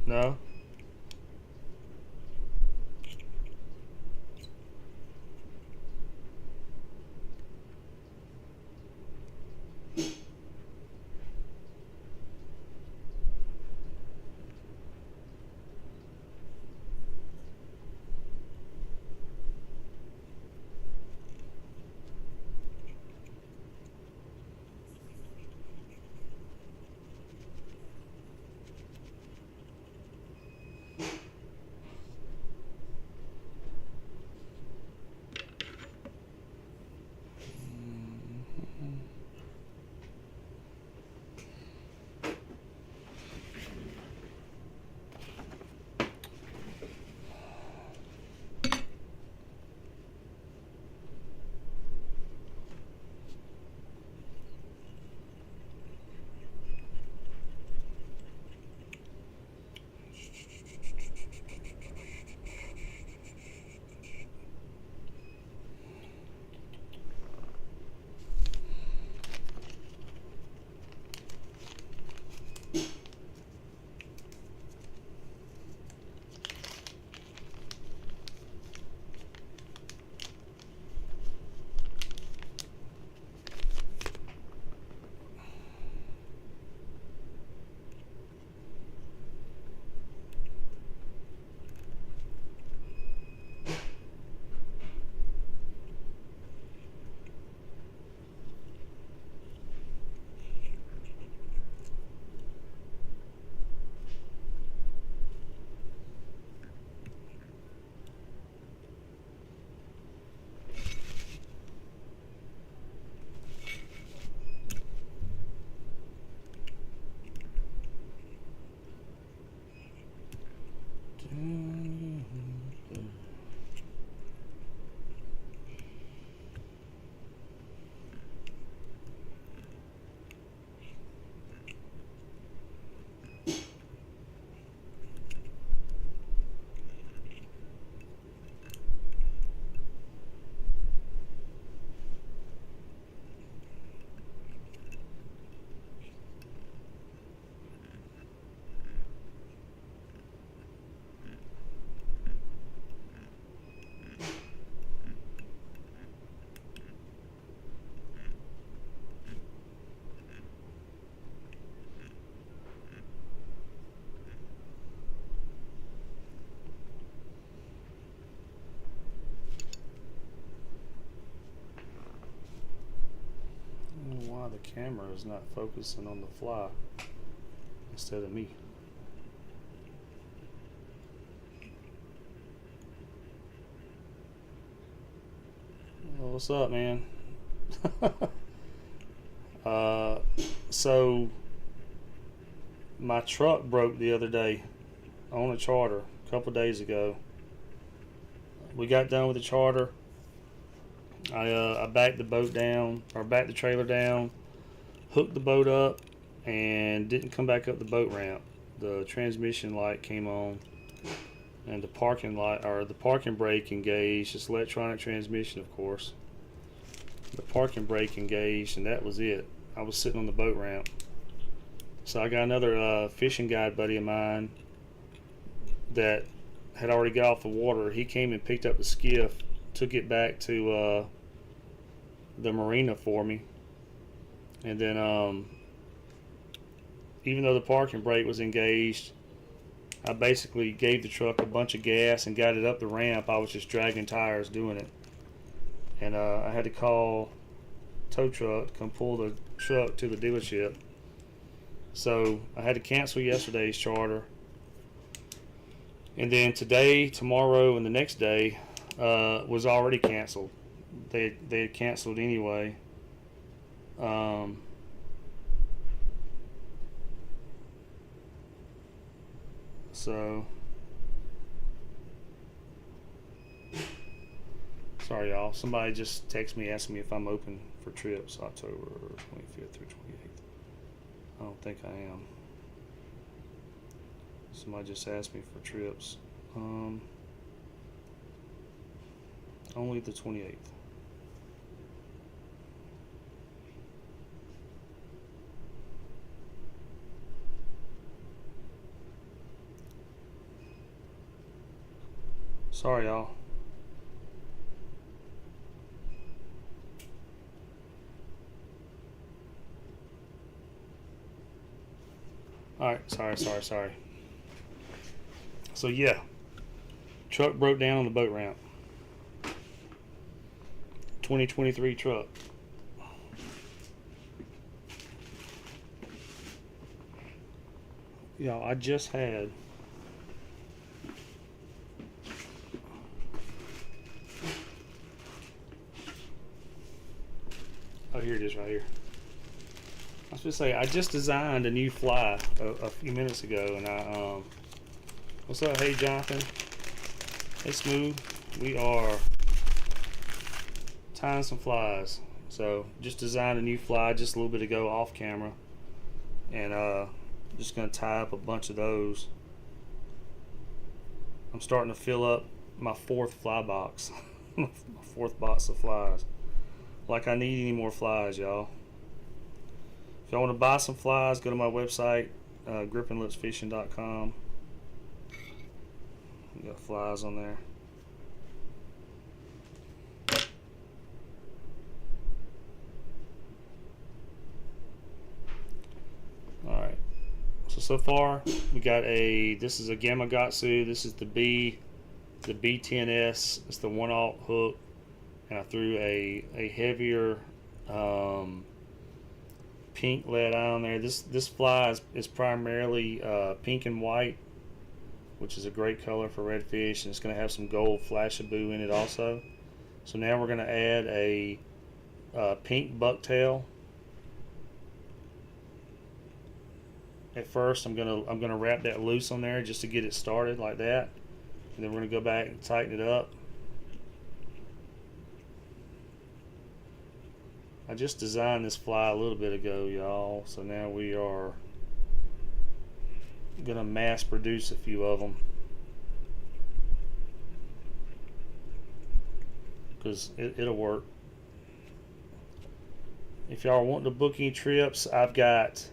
No? I don't know why the camera is not focusing on the fly instead of me. Well, what's up, man? So my truck broke the other day on a charter a couple days ago. We got done with the charter. I backed the boat down, or backed the trailer down, hooked the boat up, and didn't come back up the boat ramp. The transmission light came on, and the parking light, or the parking brake engaged. It's electronic transmission, of course. The parking brake engaged, and that was it. I was sitting on the boat ramp. So I got another fishing guide buddy of mine that had already got off the water. He came and picked up the skiff, took it back to the marina for me, and then even though the parking brake was engaged, I basically gave the truck a bunch of gas and got it up the ramp. I was just dragging tires doing it, and I had to call tow truck to come pull the truck to the dealership. So I had to cancel yesterday's charter, and then today, tomorrow, and the next day was already canceled. They had canceled anyway. So sorry, y'all. Somebody just texted me asking me if I'm open for trips October 25th through 28th. I don't think I am. Somebody just asked me for trips. Only the 28th. Sorry, y'all. Alright, sorry. So yeah, truck broke down on the boat ramp. 2023 truck. Y'all, I just had oh, here it is right here. I was going to say, I just designed a new fly a few minutes ago, and what's up, hey Jonathan? Hey Smooth. We are tying some flies. So, just designed a new fly just a little bit ago off camera, and just going to tie up a bunch of those. I'm starting to fill up my fourth fly box. My fourth box of flies. Like I need any more flies, y'all. If y'all want to buy some flies, go to my website, gripandlipsfishing.com. We got flies on there. Alright. So far, we got this is a Gamakatsu. This is the B10S. It's the 1/0 hook. And I threw a heavier pink lead eye on there. This fly is primarily pink and white, which is a great color for redfish, and it's going to have some gold flashaboo in it also. So now we're going to add a pink bucktail. At first, I'm gonna wrap that loose on there just to get it started like that, and then we're going to go back and tighten it up. I just designed this fly a little bit ago, y'all, so now we are gonna mass produce a few of them because it'll work. If y'all want to book any trips, I've got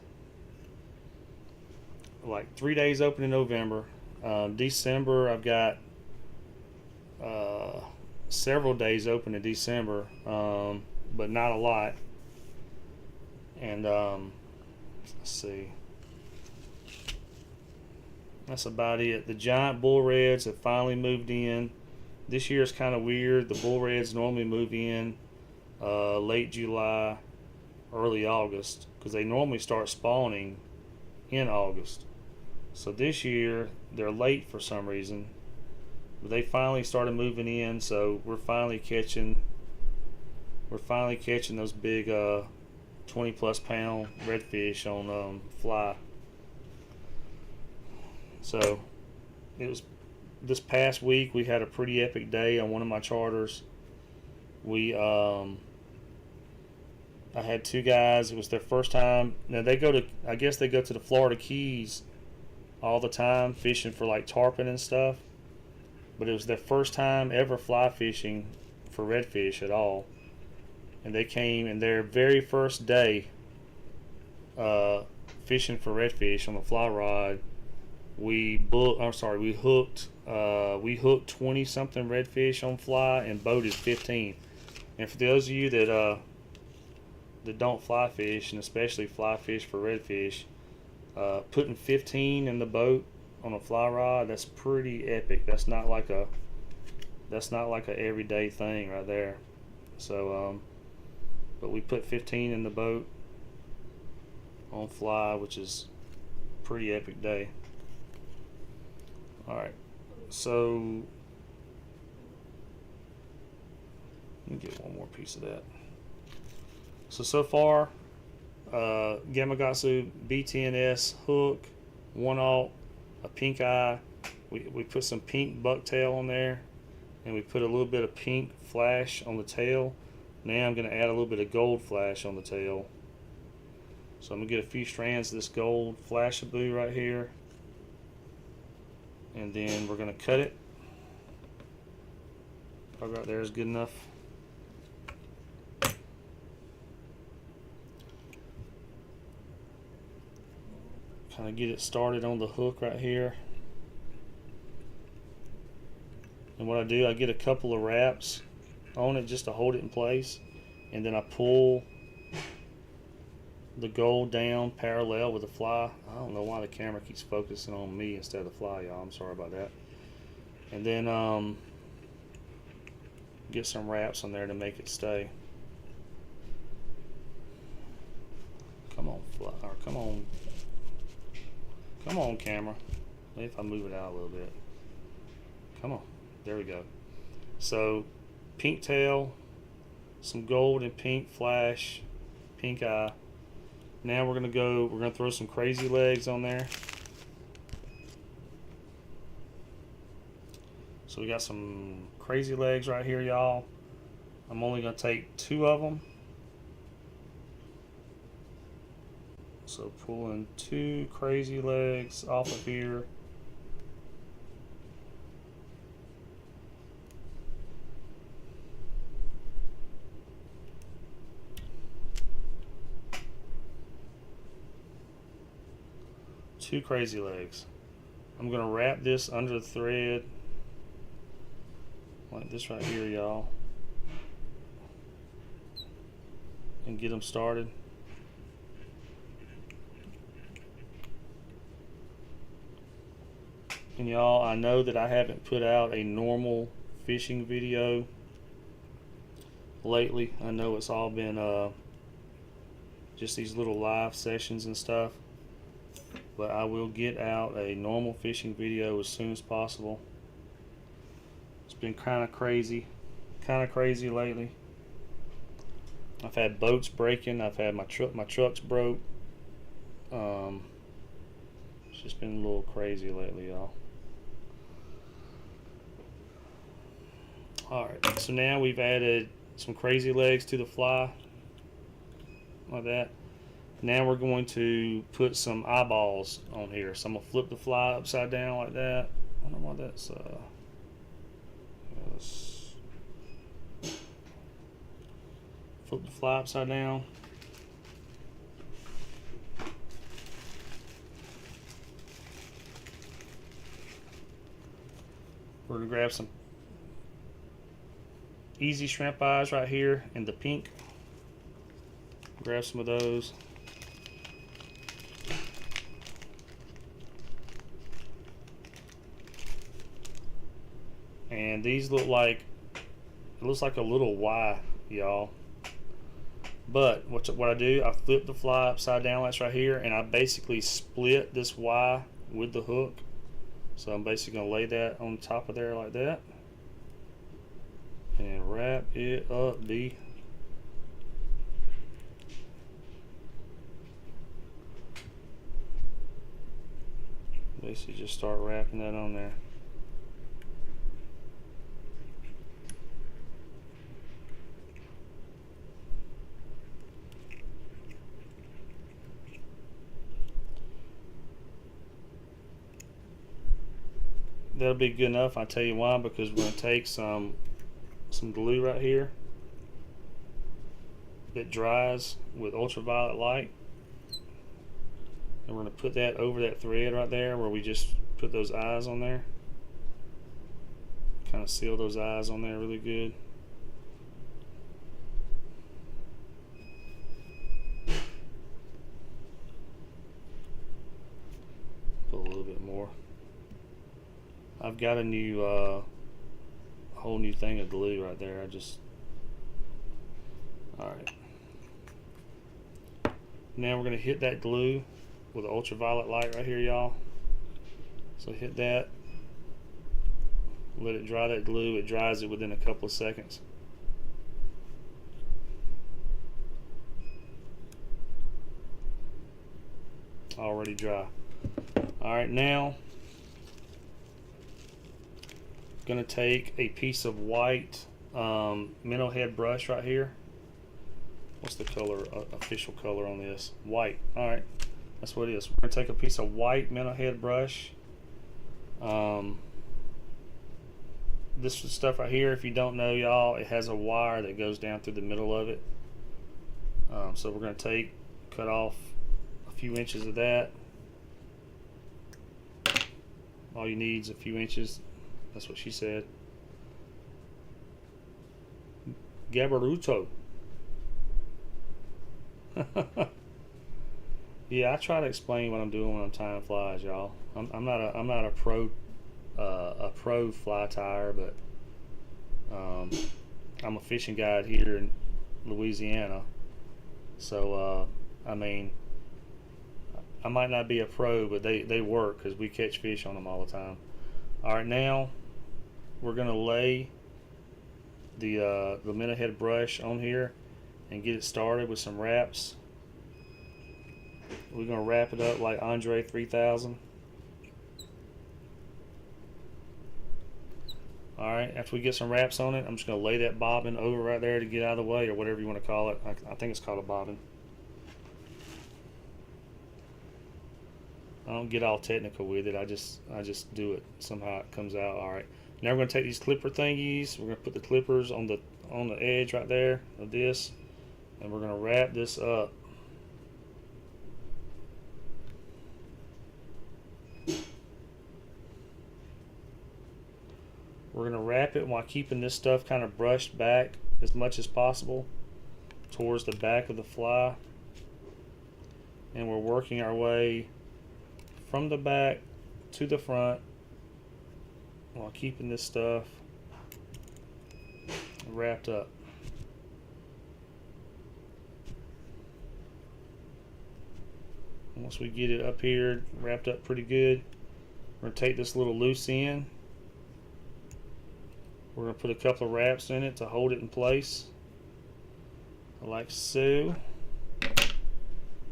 like 3 days open in November. December, I've got several days open in December, but not a lot. And let's see, that's about it. The giant bull reds have finally moved in. This year is kind of weird. The bull reds normally move in late July, early August, because they normally start spawning in August. So this year they're late for some reason, but they finally started moving in. So we're finally catching those big 20+ pound redfish on fly. So it was this past week we had a pretty epic day on one of my charters. I had two guys. It was their first time. Now I guess they go to the Florida Keys all the time fishing for like tarpon and stuff, but it was their first time ever fly fishing for redfish at all. And they came, and their very first day fishing for redfish on the fly rod, we hooked 20 something redfish on fly and boated 15. And for those of you that don't fly fish, and especially fly fish for redfish, putting 15 in the boat on a fly rod, that's pretty epic. That's not like a everyday thing right there. So but we put 15 in the boat on fly, which is a pretty epic day. Alright, so let me get one more piece of that. So far, Gamakatsu B10S hook, 1/0, a pink eye. We put some pink bucktail on there, and we put a little bit of pink flash on the tail. Now I'm going to add a little bit of gold flash on the tail. So I'm going to get a few strands of this gold flashaboo right here, and then we're going to cut it. Probably right there is good enough. Kind of get it started on the hook right here. And what I do, I get a couple of wraps on it just to hold it in place, and then I pull the gold down parallel with the fly. I don't know why the camera keeps focusing on me instead of the fly, y'all. I'm sorry about that. And then get some wraps on there to make it stay. Come on, fly, or come on, camera. Maybe if I move it out a little bit. Come on, there we go. So, pink tail, some gold and pink flash, pink eye. Now we're gonna throw some crazy legs on there. So we got some crazy legs right here, y'all. I'm only gonna take 2 of them. So pulling 2 crazy legs off of here. Two crazy legs. I'm gonna wrap this under the thread like this right here, y'all, and get them started. And y'all, I know that I haven't put out a normal fishing video lately. I know it's all been just these little live sessions and stuff, but I will get out a normal fishing video as soon as possible. It's been kind of crazy lately. I've had boats breaking. I've had my trucks broke. It's just been a little crazy lately, y'all. Alright, so now we've added some crazy legs to the fly, like that. Now we're going to put some eyeballs on here. So I'm going to flip the fly upside down like that. I don't know why that's, flip the fly upside down. We're going to grab some easy shrimp eyes right here in the pink. Grab some of those. And these look like, it looks like a little Y, y'all. But what I do, I flip the fly upside down, that's right here, and I basically split this Y with the hook. So I'm basically gonna lay that on top of there like that, and wrap it up, D. Basically just start wrapping that on there. That'll be good enough. I'll tell you why, because we're going to take some glue right here that dries with ultraviolet light, and we're going to put that over that thread right there where we just put those eyes on there. Kind of seal those eyes on there really good. Put a little bit more. I've got a new whole new thing of glue right there. Alright. Now we're going to hit that glue with the ultraviolet light right here, y'all. So hit that. Let it dry that glue. It dries it within a couple of seconds. Already dry. Alright, now going to take a piece of white minnow head brush right here. What's the color, official color on this? White. Alright, that's what it is. We're going to take a piece of white minnow head brush. This stuff right here, if you don't know, y'all, it has a wire that goes down through the middle of it. So we're going to cut off a few inches of that. All you need is a few inches. That's what she said. Gabaruto. Yeah, I try to explain what I'm doing when I'm tying flies, y'all. I'm not a pro fly tyer, but I'm a fishing guide here in Louisiana. So I mean, I might not be a pro, but they work because we catch fish on them all the time. All right, now we're gonna lay the minnow head brush on here and get it started with some wraps. We're gonna wrap it up like Andre 3000. All right, after we get some wraps on it, I'm just gonna lay that bobbin over right there to get out of the way, or whatever you want to call it. I think it's called a bobbin. I don't get all technical with it. I just do it. Somehow it comes out. All right. Now we're gonna take these clipper thingies. We're gonna put the clippers on the edge right there of this, and we're gonna wrap this up. We're gonna wrap it while keeping this stuff kind of brushed back as much as possible towards the back of the fly, and we're working our way from the back to the front while keeping this stuff wrapped up. Once we get it up here wrapped up pretty good, we're gonna take this little loose end. We're gonna put a couple of wraps in it to hold it in place, like so.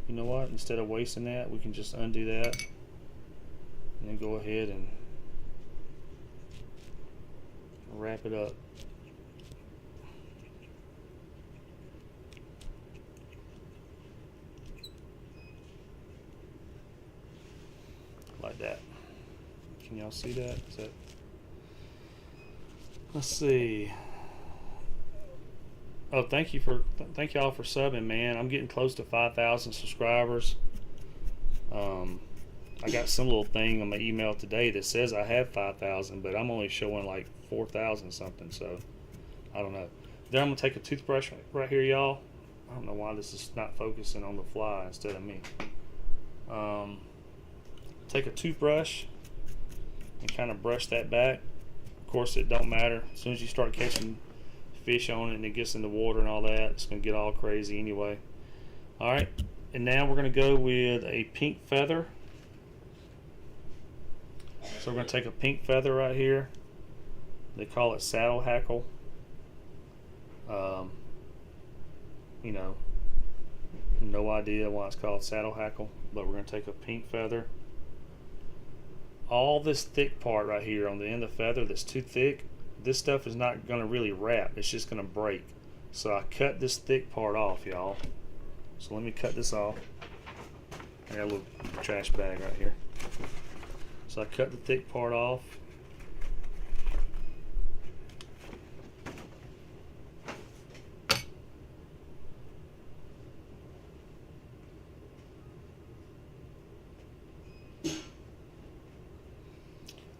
You know what? Instead of wasting that, we can just undo that and then go ahead and wrap it up. Like that. Can y'all see that? Is that? Let's see. Oh, thank y'all for subbing, man. I'm getting close to 5,000 subscribers. I got some little thing on my email today that says I have 5,000, but I'm only showing like 4,000 something. So I don't know. Then I'm gonna take a toothbrush right here, y'all. I don't know why this is not focusing on the fly instead of me. Take a toothbrush and kind of brush that back. Of course, it don't matter. As soon as you start catching fish on it and it gets in the water and all that, it's gonna get all crazy anyway. All right, and now we're gonna go with a pink feather. So we're gonna take a pink feather right here. They call it saddle hackle. You know, no idea why it's called saddle hackle, but we're gonna take a pink feather. All this thick part right here on the end of the feather that's too thick, this stuff is not gonna really wrap, it's just gonna break. So I cut this thick part off, y'all. So let me cut this off. I got a little trash bag right here. So I cut the thick part off.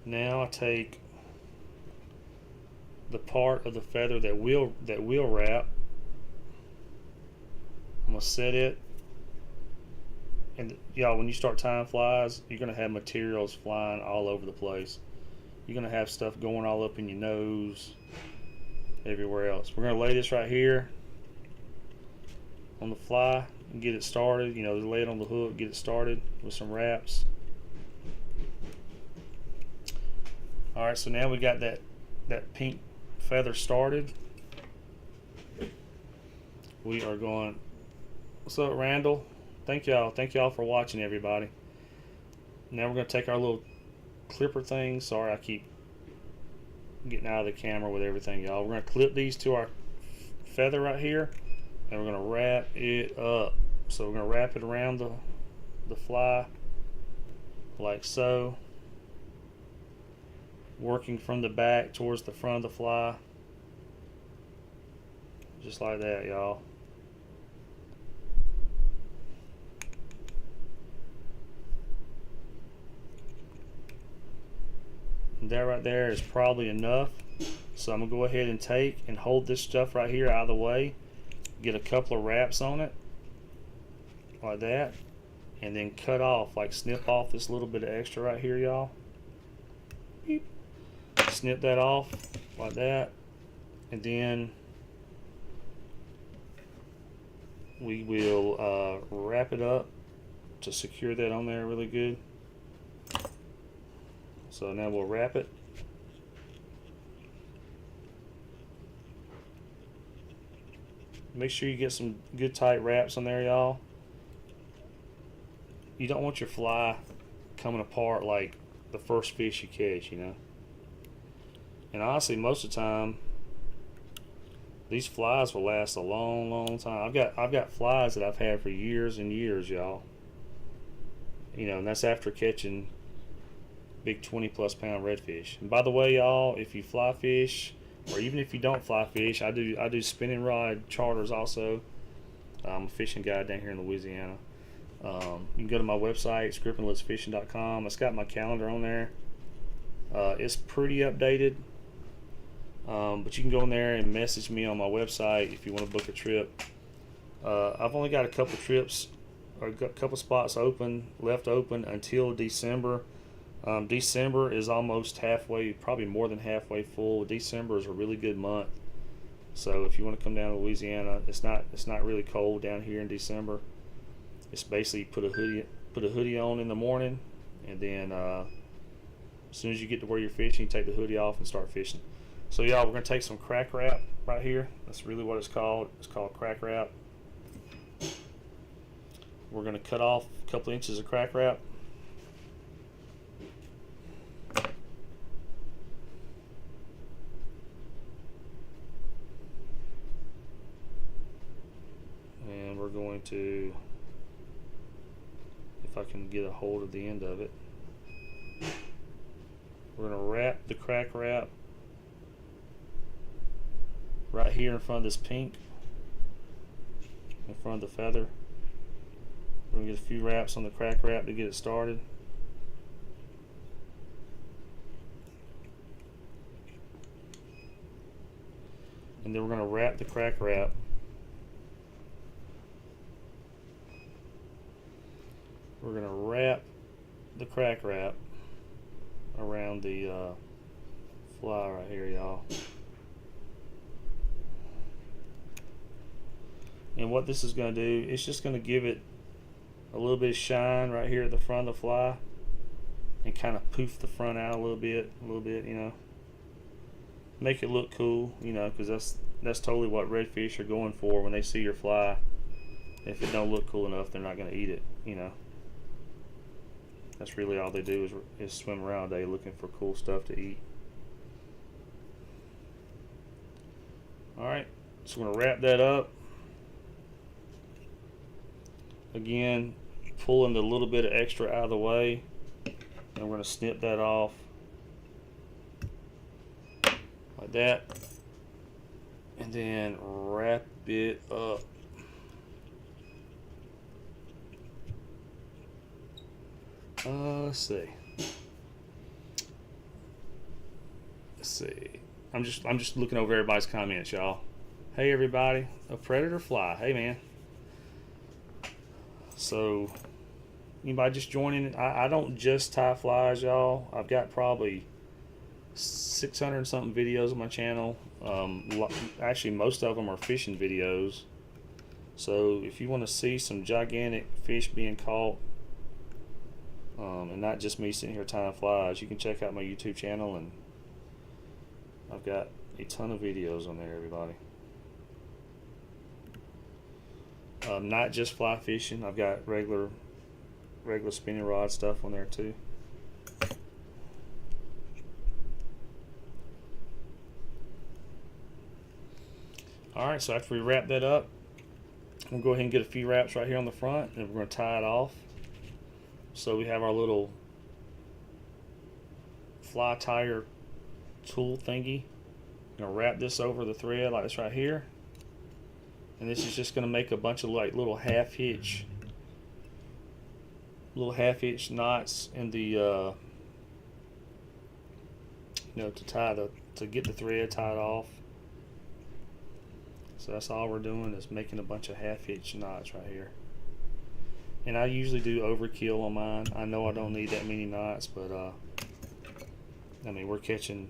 Now I take the part of the feather that will wrap. I'm gonna set it, and y'all, when you start tying flies, you're gonna have materials flying all over the place. You're gonna have stuff going all up in your nose, everywhere else. We're gonna lay this right here on the fly and get it started. You know, lay it on the hook, get it started with some wraps. All right, so now we got that pink feather started. We are going. What's up, Randall? Thank y'all for watching, everybody. Now we're gonna take our little clipper thing. Sorry, I keep getting out of the camera with everything, y'all. We're gonna clip these to our feather right here, and we're gonna wrap it up. So we're gonna wrap it around the fly like so, working from the back towards the front of the fly, just like that, y'all. That right there is probably enough. So I'm gonna go ahead and take and hold this stuff right here out of the way, get a couple of wraps on it like that, and then cut off, like snip off this little bit of extra right here, y'all. Snip that off like that, and then we will wrap it up to secure that on there really good. So now we'll wrap it. Make sure you get some good tight wraps on there, y'all. You don't want your fly coming apart like the first fish you catch, you know. And honestly, most of the time, these flies will last a long, long time. I've got flies that I've had for years and years, y'all. You know, and that's after catching big 20+ pound redfish. And by the way, y'all, if you fly fish, or even if you don't fly fish, I do spinning rod charters also. I'm a fishing guide down here in Louisiana. You can go to my website, scriptandletsfishing.com. It's got my calendar on there. It's pretty updated, but you can go in there and message me on my website if you want to book a trip. I've only got a couple trips, or a couple spots left open until December. December is almost halfway, probably more than halfway full. December is a really good month, so if you want to come down to Louisiana, it's not really cold down here in December. It's basically put a hoodie on in the morning, and then as soon as you get to where you're fishing, take the hoodie off and start fishing. So y'all, we're gonna take some crack wrap right here. That's really what it's called. It's called crack wrap. We're gonna cut off a couple inches of crack wrap. And we're going to, if I can get a hold of the end of it, we're going to wrap the crack wrap right here in front of this pink, in front of the feather. We're going to get a few wraps on the crack wrap to get it started. And then we're going to wrap the crack wrap around the fly right here, y'all. And what this is going to do, it's just going to give it a little bit of shine right here at the front of the fly, and kind of poof the front out a little bit, you know. Make it look cool, you know, because that's totally what redfish are going for when they see your fly. If it don't look cool enough, they're not going to eat it, you know. That's really all they do is swim around all day looking for cool stuff to eat. Alright, so we're going to wrap that up. Again, pulling the little bit of extra out of the way, and we're going to snip that off like that, and then wrap it up. Let's see. I'm just looking over everybody's comments, y'all. Hey everybody, a predator fly. Hey man. So anybody just joining? I don't just tie flies, y'all. I've got probably 600 something videos on my channel. Actually, most of them are fishing videos. So if you want to see some gigantic fish being caught, and not just me sitting here tying flies, you can check out my YouTube channel, and I've got a ton of videos on there, everybody. Not just fly fishing, I've got regular spinning rod stuff on there too. Alright, so after we wrap that up, we'll go ahead and get a few wraps right here on the front, and we're going to tie it off. So we have our little fly tire tool thingy. I'm going to wrap this over the thread like this right here. And this is just going to make a bunch of like little half hitch knots in the you know, to get the thread tied off. So that's all we're doing, is making a bunch of half-hitch knots right here. And I usually do overkill on mine. I know I don't need that many knots, but I mean, we're catching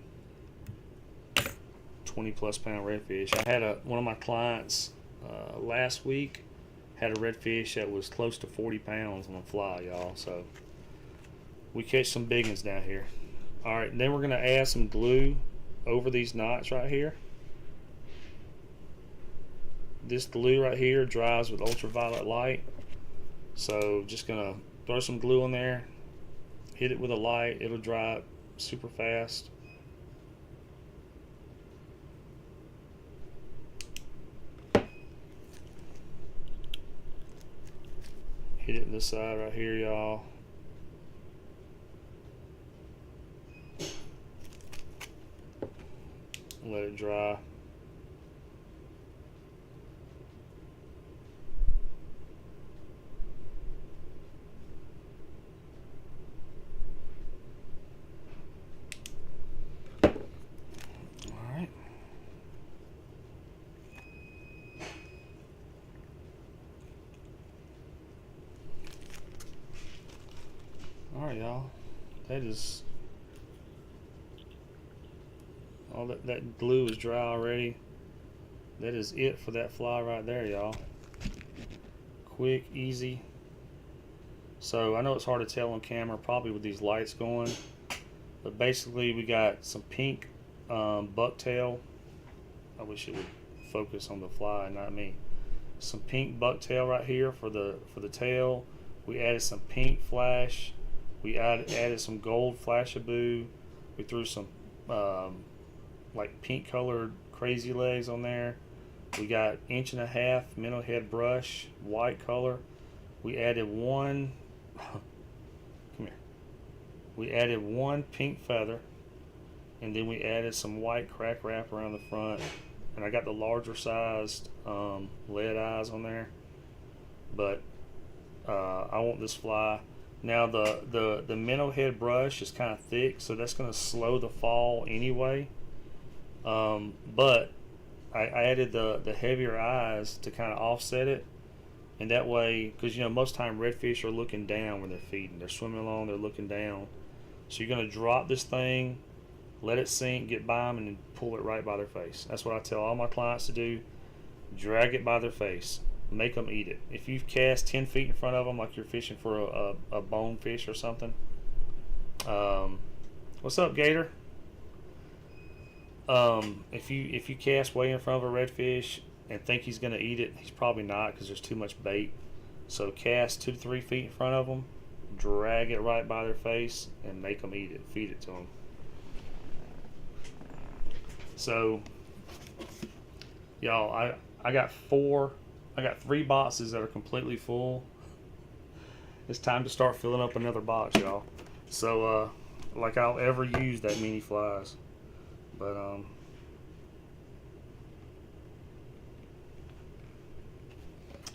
20+ pound redfish. I had one of my clients last week had a redfish that was close to 40 pounds on a fly, y'all. So we catch some big ones down here. All right, then we're gonna add some glue over these knots right here. This glue right here dries with ultraviolet light. So just gonna throw some glue on there, hit it with a light, it'll dry up super fast. Hit it in this side right here, y'all. Let it dry. Alright, y'all, that is all. That glue is dry already. That is it for that fly right there, y'all. Quick, easy. So I know it's hard to tell on camera, probably with these lights going, but basically we got some pink bucktail. I wish it would focus on the fly, not me. Some pink bucktail right here for the tail. We added some pink flash. We added some gold flashaboo. We threw some like pink colored crazy legs on there. We got 1.5 inch minnow head brush, white color. We added one, come here. We added one pink feather, and then we added some white crack wrap around the front. And I got the larger sized lead eyes on there. But I want this fly. Now the minnow head brush is kind of thick, so that's going to slow the fall anyway. But I added the heavier eyes to kind of offset it, and that way, because you know most time redfish are looking down when they're feeding. They're swimming along, they're looking down. So you're going to drop this thing, let it sink, get by them, and then pull it right by their face. That's what I tell all my clients to do. Drag it by their face. Make them eat it. If you cast 10 feet in front of them like you're fishing for a bonefish or something. What's up, Gator? If you cast way in front of a redfish and think he's going to eat it, he's probably not, because there's too much bait. So cast 2 to 3 feet in front of them, drag it right by their face, and make them eat it. Feed it to them. So, y'all, I got 3 boxes that are completely full. It's time to start filling up another box, y'all. So, like I'll ever use that many flies. But,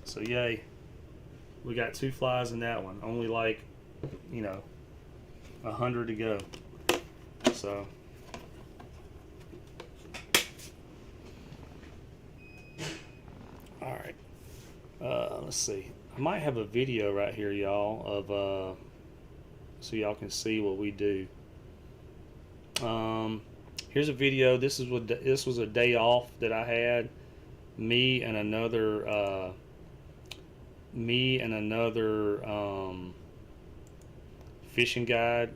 so yay. We got 2 flies in that one. Only like, you know, 100 to go. So. Alright. Let's see. I might have a video right here, y'all, of so y'all can see what we do. Here's a video. This was a day off that I had. Me and another fishing guide.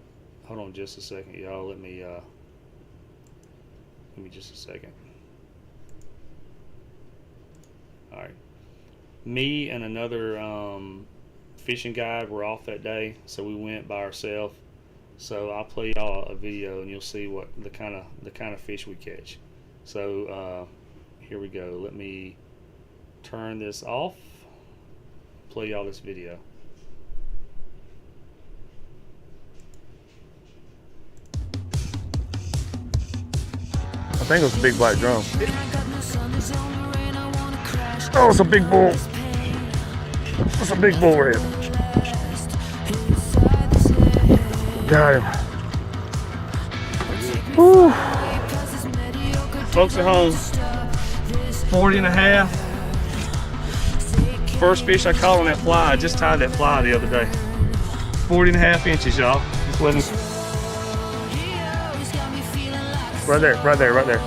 Hold on just a second, y'all. Let me just a second. All right. Me and another fishing guide were off that day, so we went by ourselves. So I'll play y'all a video, and you'll see what the kind of fish we catch. So here we go. Let me turn this off. Play y'all this video. I think it was a big black drum. Oh, it's a big bull. It's a big bull red. Got him. Whew. Folks at home, 40 and a half. First fish I caught on that fly. I just tied that fly the other day. 40 and a half inches, y'all. Just letting. Right there, right there, right there.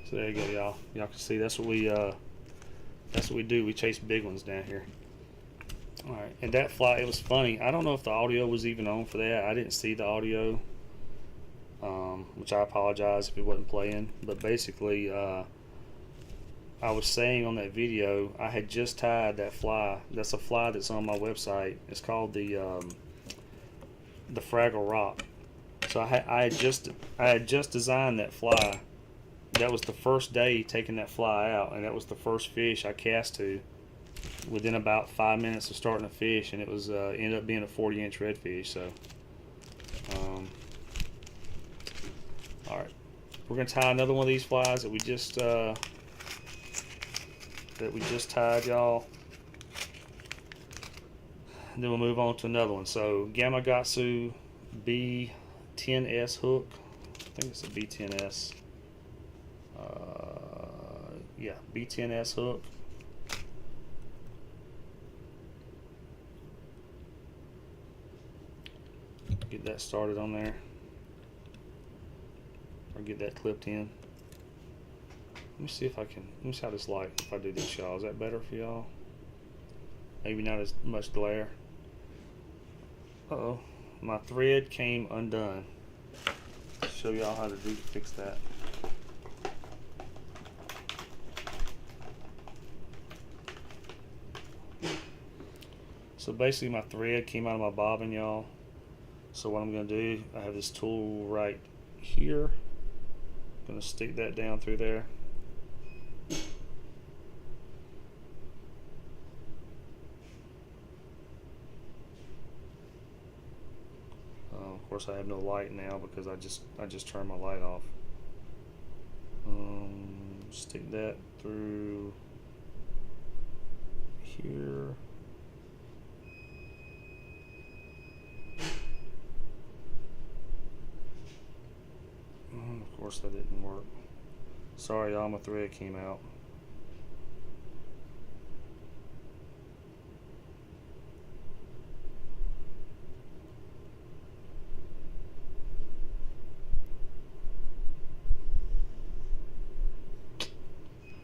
So there you go, y'all. Y'all can see that's what we do. We chase big ones down here. All right, and that fly, it was funny. I don't know if the audio was even on for that. I didn't see the audio, which I apologize if it wasn't playing. But basically, I was saying on that video, I had just tied that fly. That's a fly that's on my website. It's called the Fraggle Rock. So I had just designed that fly. That was the first day taking that fly out, and that was the first fish I cast to within about 5 minutes of starting to fish, and it was ended up being a 40-inch redfish. So, all right, we're gonna tie another one of these flies that we just tied, y'all, and then we'll move on to another one. So, Gamakatsu B10S hook. I think it's a B10S. Yeah, B10S hook. Get that started on there, or get that clipped in. Let me see if I can. Let me see how this light. If I do this, y'all, is that better for y'all? Maybe not as much glare. Uh-oh, my thread came undone. Show y'all how to fix that. So basically my thread came out of my bobbin, y'all. So what I'm going to do, I have this tool right here. I'm going to stick that down through there. Of course I have no light now because I just turned my light off. Stick that through here. Of course that didn't work. Sorry y'all, my thread came out.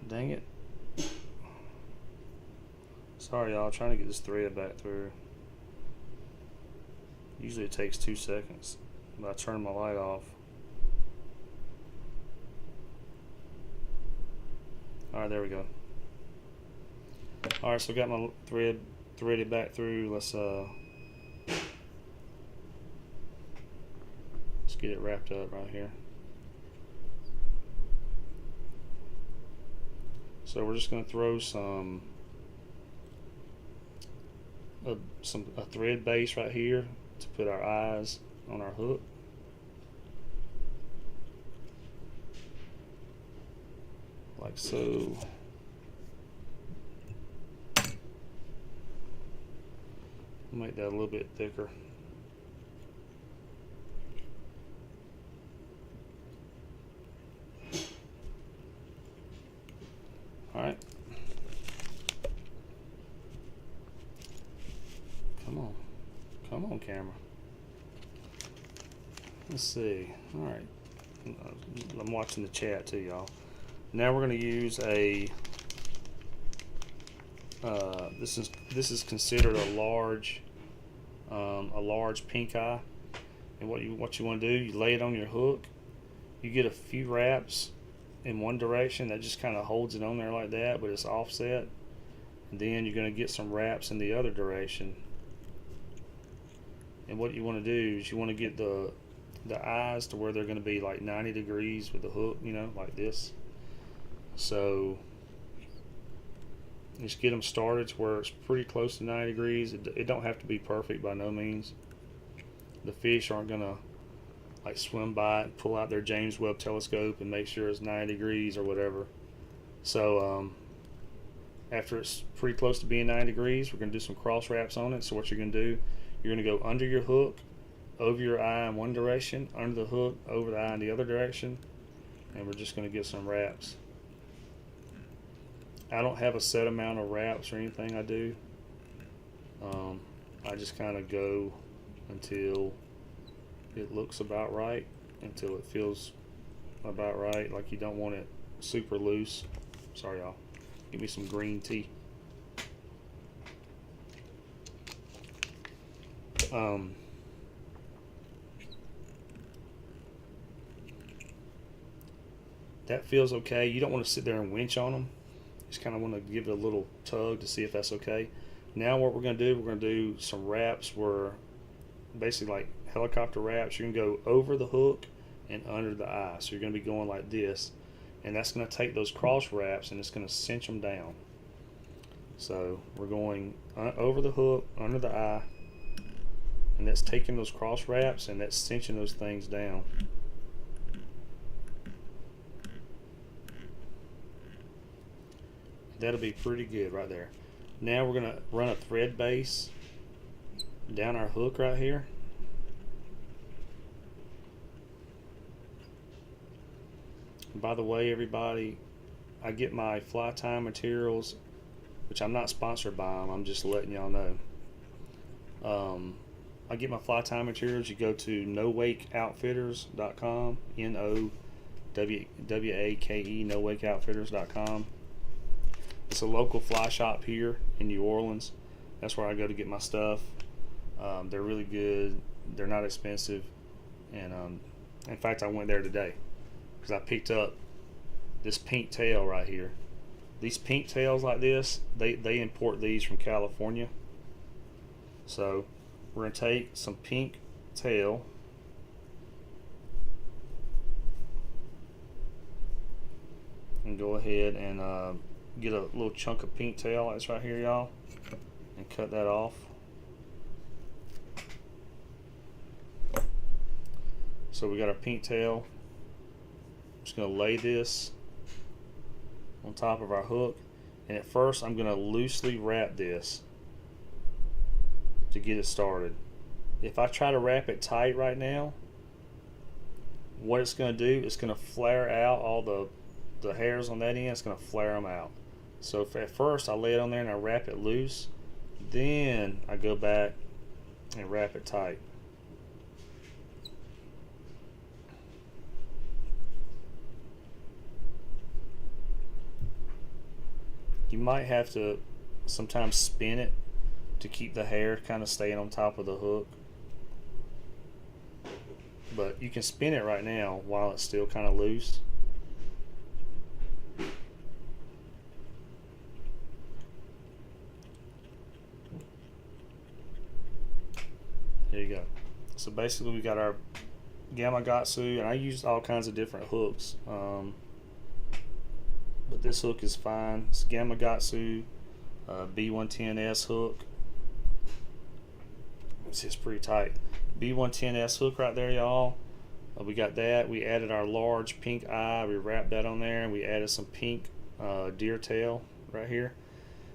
Dang it. Sorry y'all, trying to get this thread back through. Usually it takes 2 seconds, but I turned my light off. Alright, there we go. Alright, so I got my thread threaded back through. Let's get it wrapped up right here. So we're just going to throw a thread base right here to put our eyes on our hook. Like so. Make that a little bit thicker. Alright. Come on. Come on, camera. Let's see. Alright. I'm watching the chat too, y'all. Now we're going to use a this is considered a large pink eye, and what you want to do, you lay it on your hook, you get a few wraps in one direction that just kind of holds it on there like that, but it's offset, and then you're going to get some wraps in the other direction. And what you want to do is you want to get the eyes to where they're going to be like 90 degrees with the hook, you know, like this. So just get them started to where it's pretty close to 90 degrees. It don't have to be perfect by no means. The fish aren't gonna like swim by it, pull out their James Webb telescope and make sure it's 90 degrees or whatever. So after it's pretty close to being 90 degrees, we're gonna do some cross wraps on it. So what you're gonna do, you're gonna go under your hook, over your eye in one direction, under the hook, over the eye in the other direction, and we're just gonna get some wraps. I don't have a set amount of wraps or anything I do. I just kind of go until it looks about right, until it feels about right. Like you don't want it super loose. Sorry y'all, give me some green tea. That feels okay. You don't want to sit there and winch on them. Just kind of want to give it a little tug to see if that's okay. Now what we're going to do, we're going to do some wraps where basically like helicopter wraps. You're going to go over the hook and under the eye. So you're going to be going like this. And that's going to take those cross wraps and it's going to cinch them down. So we're going over the hook, under the eye. And that's taking those cross wraps and that's cinching those things down. That'll be pretty good right there. Now we're going to run a thread base down our hook right here. And by the way, everybody, I get my fly tying materials, which I'm not sponsored by them, I'm just letting y'all know. I get my fly tying materials. You go to nowakeoutfitters.com, NOWAKE, nowakeoutfitters.com. It's a local fly shop here in New Orleans. That's where I go to get my stuff. They're really good. They're not expensive. And in fact, I went there today because I picked up this pink tail right here. These pink tails like this, they import these from California. So we're going to take some pink tail and go ahead and get a little chunk of pink tail like this right here, y'all, and cut that off. So we got our pink tail. I'm just going to lay this on top of our hook, and at first I'm going to loosely wrap this to get it started. If I try to wrap it tight right now, what it's going to do is going to flare out all the hairs on that end. It's going to flare them out. So if at first I lay it on there and I wrap it loose, then I go back and wrap it tight. You might have to sometimes spin it to keep the hair kind of staying on top of the hook. But you can spin it right now while it's still kind of loose. There you go. So basically we got our Gamakatsu, and I used all kinds of different hooks. But this hook is fine. It's Gamakatsu B110S hook. It's pretty tight. B110S hook right there, y'all. We got that. We added our large pink eye. We wrapped that on there, and we added some pink deer tail right here.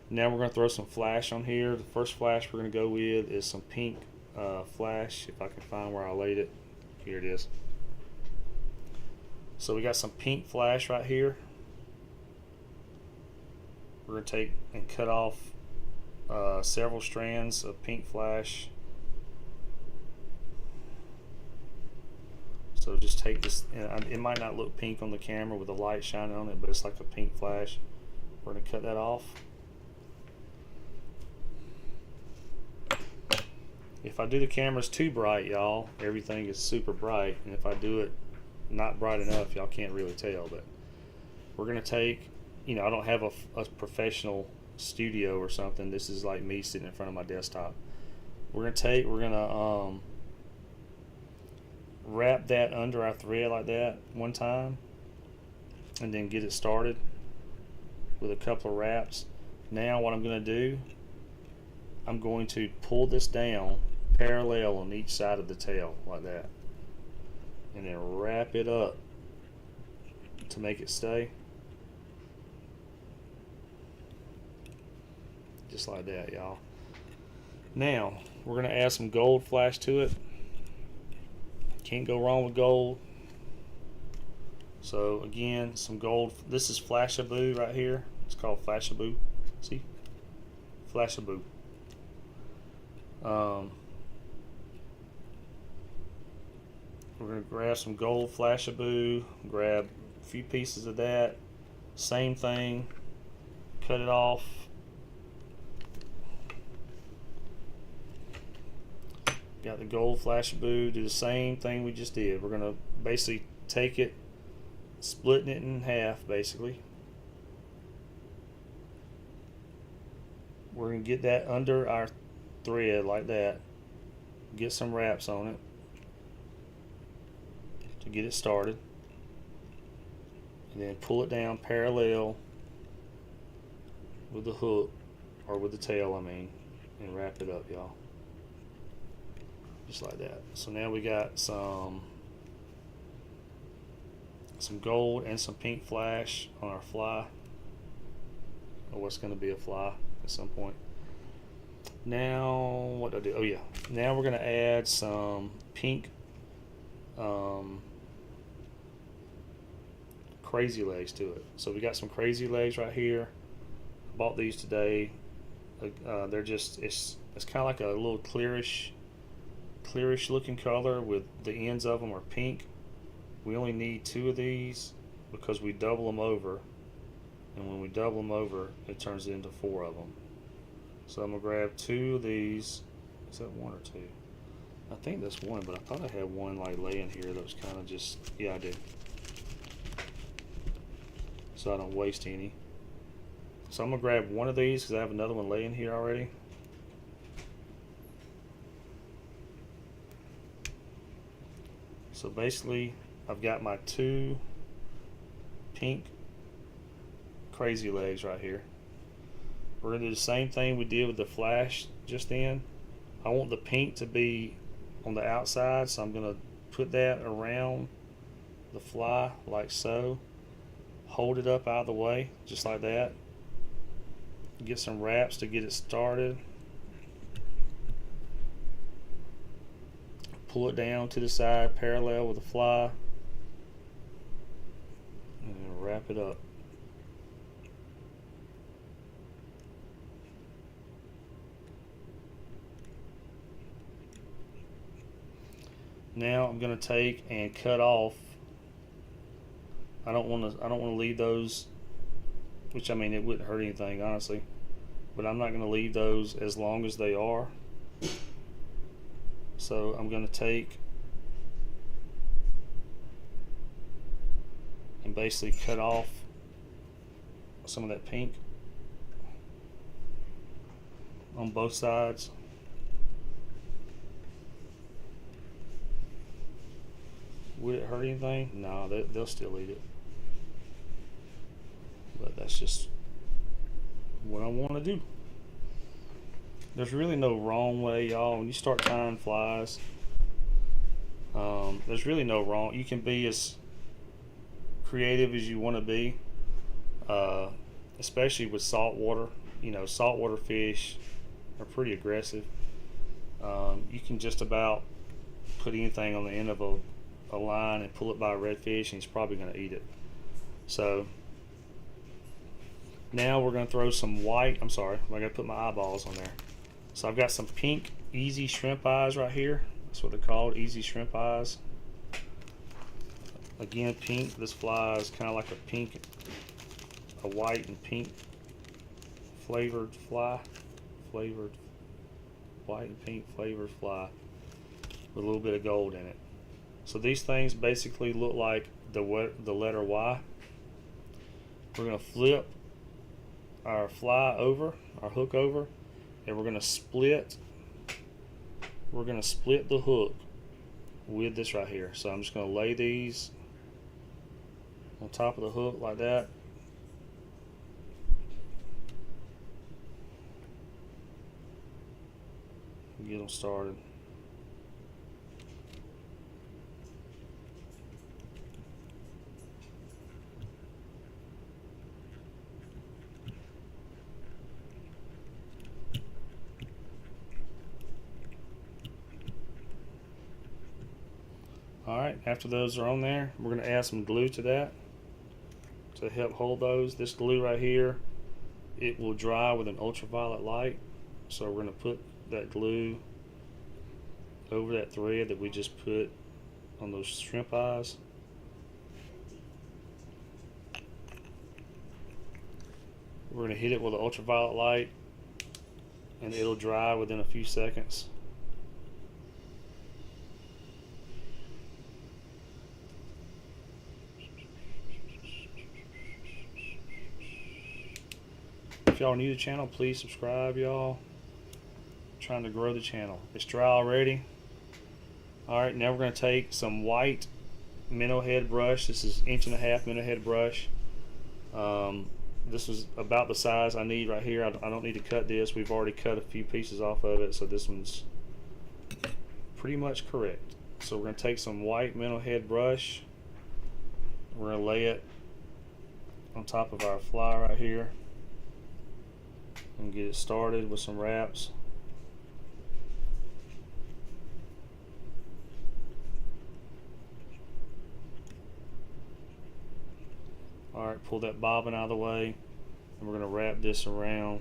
Now we're going to throw some flash on here. The first flash we're going to go with is some pink flash. If I can find where I laid it. Here it is. So we got some pink flash right here. We're going to take and cut off several strands of pink flash. So just take this, it might not look pink on the camera with the light shining on it, but it's like a pink flash. We're going to cut that off. If I do the cameras too bright, y'all, everything is super bright. And if I do it not bright enough, y'all can't really tell. But we're going to take, I don't have a professional studio or something. This is like me sitting in front of my desktop. We're going to wrap that under our thread like that one time and then get it started. with a couple of wraps. Now what I'm going to do, I'm going to pull this down parallel on each side of the tail like that, and then wrap it up to make it stay. Just like that, y'all. Now we're going to add some gold flash to it. Can't go wrong with gold. So again, some gold. This is Flashaboo right here. It's called Flashaboo. See? Flashaboo. We're going to grab some gold Flashaboo, grab a few pieces of that. Same thing. Cut it off. Got the gold Flashaboo. Do the same thing we just did. We're going to basically take it, splitting it in half basically. We're going to get that under our thread like that. Get some wraps on it to get it started. And then pull it down parallel with the hook, or with the tail I mean, and wrap it up, y'all. Just like that. So now we got some gold and some pink flash on our fly, or what's going to be a fly at some point. Now what do I do? Oh yeah, now we're going to add some pink crazy legs to it. So we got some crazy legs right here. I bought these today. They're just, it's kind of like a little clearish looking color, with the ends of them are pink. We only need 2 of these because we double them over, and when we double them over it turns it into 4 of them. So I'm gonna grab 2 of these. Is that 1 or 2? I think that's 1, but I thought I had 1 like laying here that was kind of just, yeah I did, so I don't waste any. So I'm gonna grab 1 of these because I have another one laying here already. So basically, I've got my 2 pink crazy legs right here. We're going to do the same thing we did with the flash just then. I want the pink to be on the outside, so I'm going to put that around the fly like so. Hold it up out of the way, just like that. Get some wraps to get it started. Pull it down to the side parallel with the fly, and then wrap it up. Now I'm going to take and cut off. I don't want to leave those, which I mean it wouldn't hurt anything honestly, but I'm not going to leave those as long as they are. So I'm going to take and basically cut off some of that pink on both sides. Would it hurt anything? No, they'll still eat it. But that's just what I want to do. There's really no wrong way, y'all. When you start tying flies, there's really no wrong. You can be as creative as you want to be, especially with saltwater. You know, saltwater fish are pretty aggressive. You can just about put anything on the end of a line and pull it by a redfish, and he's probably going to eat it. So now we're going to throw some white. I'm sorry, I got to put my eyeballs on there. So I've got some pink easy shrimp eyes right here. That's what they're called, easy shrimp eyes. Again, pink. This fly is kind of like a white and pink flavored fly. Flavored white and pink flavored fly with a little bit of gold in it. So these things basically look like the letter Y. We're going to flip our fly over, our hook over, and we're going to split the hook with this right here. So I'm just going to lay these on top of the hook like that. get them started. Alright, after those are on there, we're going to add some glue to that to help hold those. This glue right here, it will dry with an ultraviolet light. So we're going to put that glue over that thread that we just put on those shrimp eyes. We're going to hit it with an ultraviolet light and it'll dry within a few seconds. If y'all are new to the channel, please subscribe, y'all. Trying to grow the channel. It's dry already. Alright, now we're going to take some white minnow head brush. This is 1.5 inch minnow head brush. This is about the size I need right here. I don't need to cut this. We've already cut a few pieces off of it, so this one's pretty much correct. So we're going to take some white minnow head brush. We're going to lay it on top of our fly right here and get it started with some wraps. Alright, pull that bobbin out of the way, and we're going to wrap this around.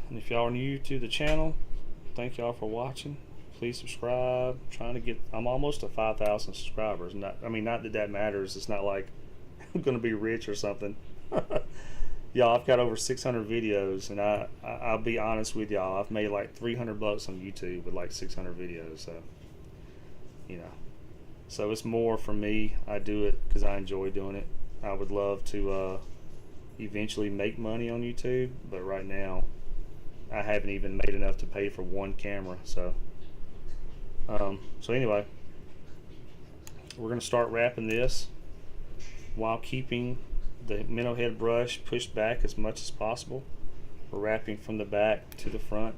And if y'all are new to the channel, thank y'all for watching. Please subscribe. I'm almost to 5,000 subscribers. Not that that matters. It's not like I'm going to be rich or something. Y'all, I've got over 600 videos, and I'll be honest with y'all, I've made like $300 on YouTube with like 600 videos, so, you know. So it's more for me. I do it because I enjoy doing it. I would love to eventually make money on YouTube, but right now I haven't even made enough to pay for one camera, so. So anyway, we're going to start wrapping this while keeping the minnow head brush pushed back as much as possible. We're wrapping from the back to the front.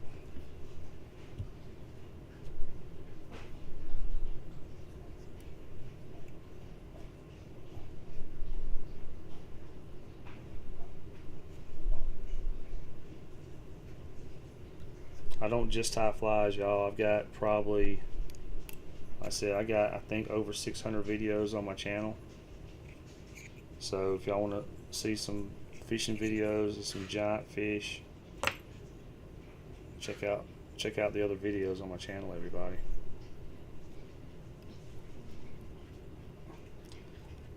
I don't just tie flies, y'all. I've got probably, I think over 600 videos on my channel. So if y'all want to see some fishing videos of some giant fish, check out the other videos on my channel, everybody.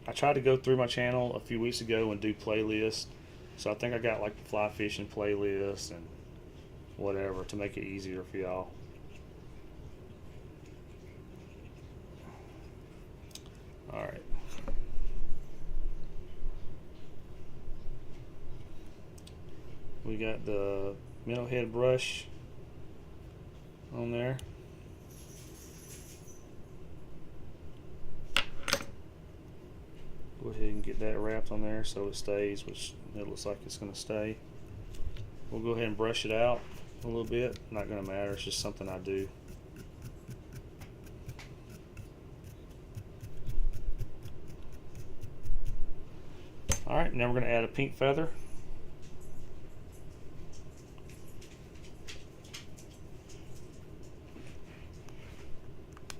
I tried to go through my channel a few weeks ago and do playlists. So I think I got like the fly fishing playlist and whatever to make it easier for y'all. Alright. We got the minnow head brush on there. Go ahead and get that wrapped on there so it stays, which it looks like it's going to stay. We'll go ahead and brush it out a little bit. Not going to matter, it's just something I do. Alright, now we're going to add a pink feather.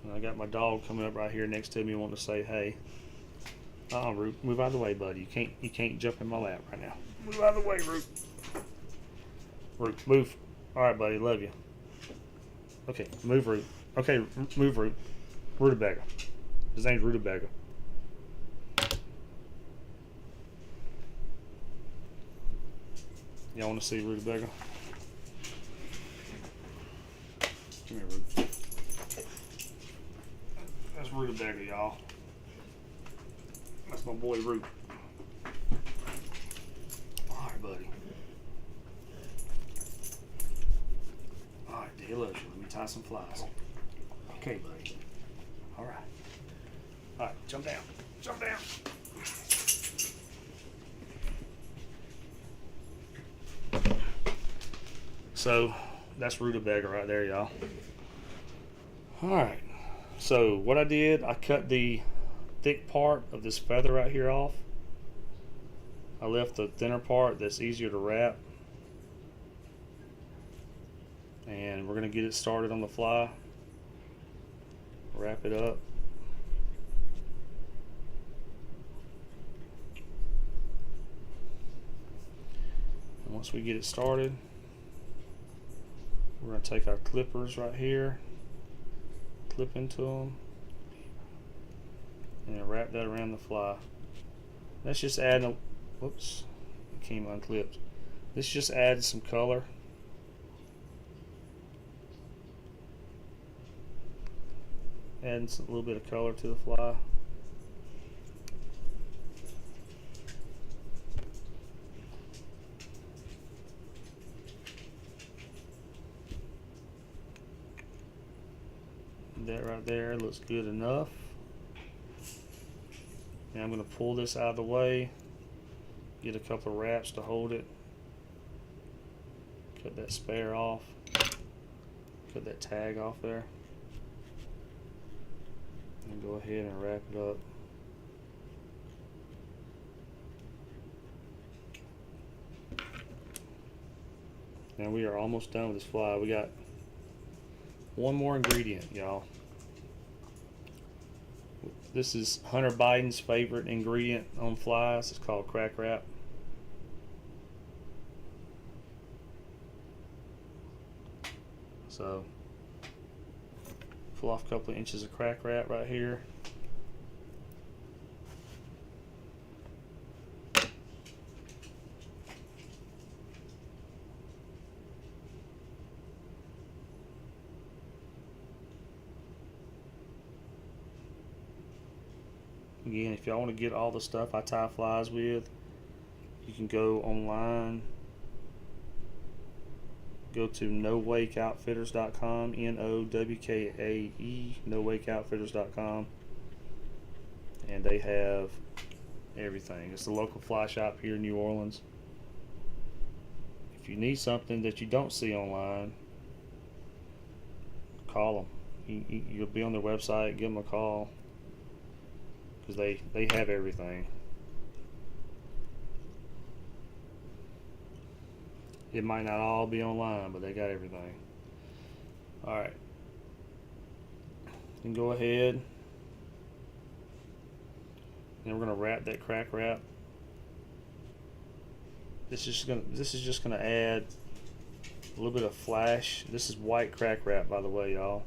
And I got my dog coming up right here next to me wanting to say hey. Root, move out of the way, buddy. You can't jump in my lap right now. Move out of the way, Root. Root, move. Alright, buddy, love you. Okay, move, Root. Okay, move, Root. Rutabaga. His name's Rutabaga. Y'all want to see Rutabaga? Come here, Root. That's Rutabaga, y'all. That's my boy, Root. Alright, buddy. Alright, he loves you. Let me tie some flies. Okay, buddy. Alright. Alright, jump down. Jump down. So that's rutabaga right there, y'all. Alright, so what I did, I cut the thick part of this feather right here off. I left the thinner part that's easier to wrap. And we're going to get it started on the fly. Wrap it up. And once we get it started, we're going to take our clippers right here, clip into them, and wrap that around the fly. Let's just add a, whoops, it came unclipped. Let's just add some color. Adding a little bit of color to the fly. That right there looks good enough. Now I'm going to pull this out of the way, get a couple of wraps to hold it, cut that spare off, cut that tag off there, and go ahead and wrap it up. Now we are almost done with this fly. We got one more ingredient, y'all. This is Hunter Biden's favorite ingredient on flies. It's called crack wrap. So pull off a couple of inches of crack wrap right here. Again, if y'all want to get all the stuff I tie flies with, you can go online, go to nowakeoutfitters.com, N-O-W-K-A-E, nowakeoutfitters.com, and they have everything. It's the local fly shop here in New Orleans. If you need something that you don't see online, call them. You'll be on their website, give them a call, because they have everything. It might not all be online, but they got everything. Alright. Then go ahead. And we're going to wrap that crack wrap. This is just gonna add a little bit of flash. This is white crack wrap, by the way, y'all.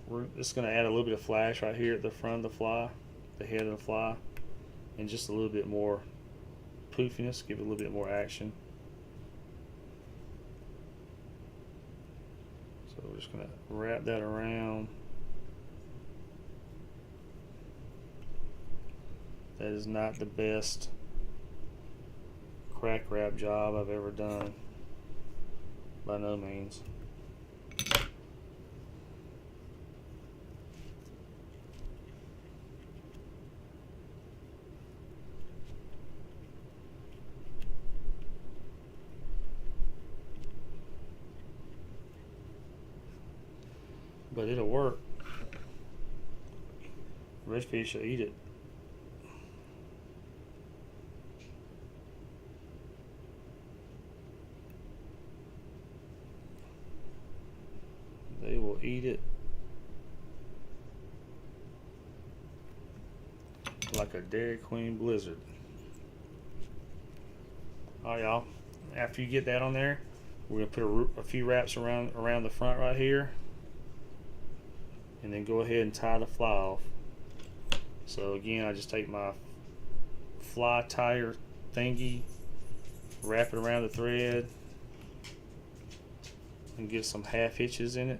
We're just going to add a little bit of flash right here at the front of the fly, the head of the fly, and just a little bit more poofiness, give it a little bit more action. So we're just going to wrap that around. That is not the best crack wrap job I've ever done, by no means. But it'll work. Redfish will eat it. They will eat it like a Dairy Queen Blizzard. Alright, y'all. After you get that on there, we're gonna put a few wraps around the front right here, and then go ahead and tie the fly off. So again, I just take my fly tire thingy, wrap it around the thread, and get some half hitches in it.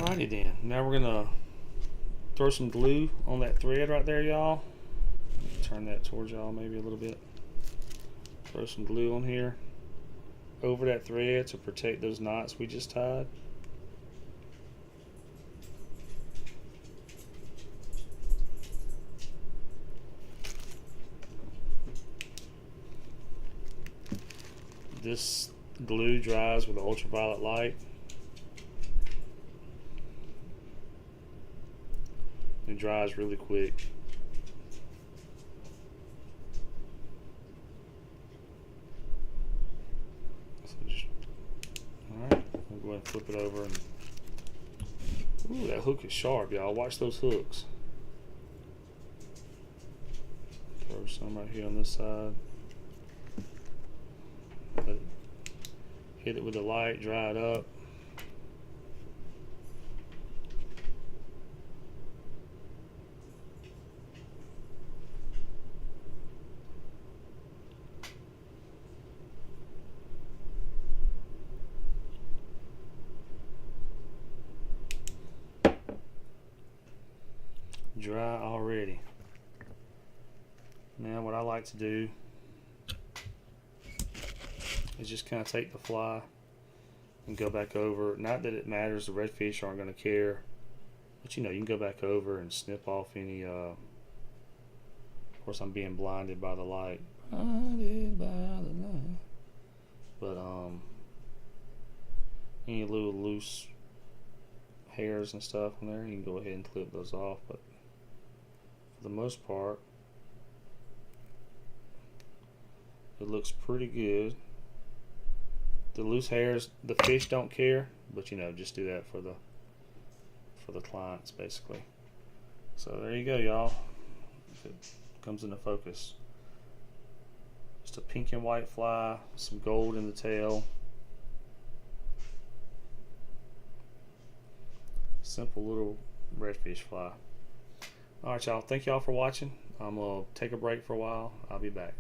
Alrighty then. Now we're gonna throw some glue on that thread right there, y'all. Turn that towards y'all maybe a little bit. Throw some glue on here over that thread to protect those knots we just tied. This glue dries with ultraviolet light. It dries really quick. Alright, we'll go ahead and flip it over. And ooh, that hook is sharp, y'all. Watch those hooks. Throw some right here on this side. Hit it with the light, dry it up. Dry already. Now what I like to do is just kind of take the fly and go back over. Not that it matters, the redfish aren't going to care, but you know, you can go back over and snip off any of course I'm being blinded by the light. Blinded by the light. But any little loose hairs and stuff in there, you can go ahead and clip those off, but for the most part it looks pretty good. The loose hairs, the fish don't care, but you know, just do that for the clients basically. So there you go, y'all. If it comes into focus, just a pink and white fly, some gold in the tail. Simple little redfish fly. Alright, y'all, thank y'all for watching. I'm gonna take a break for a while. I'll be back.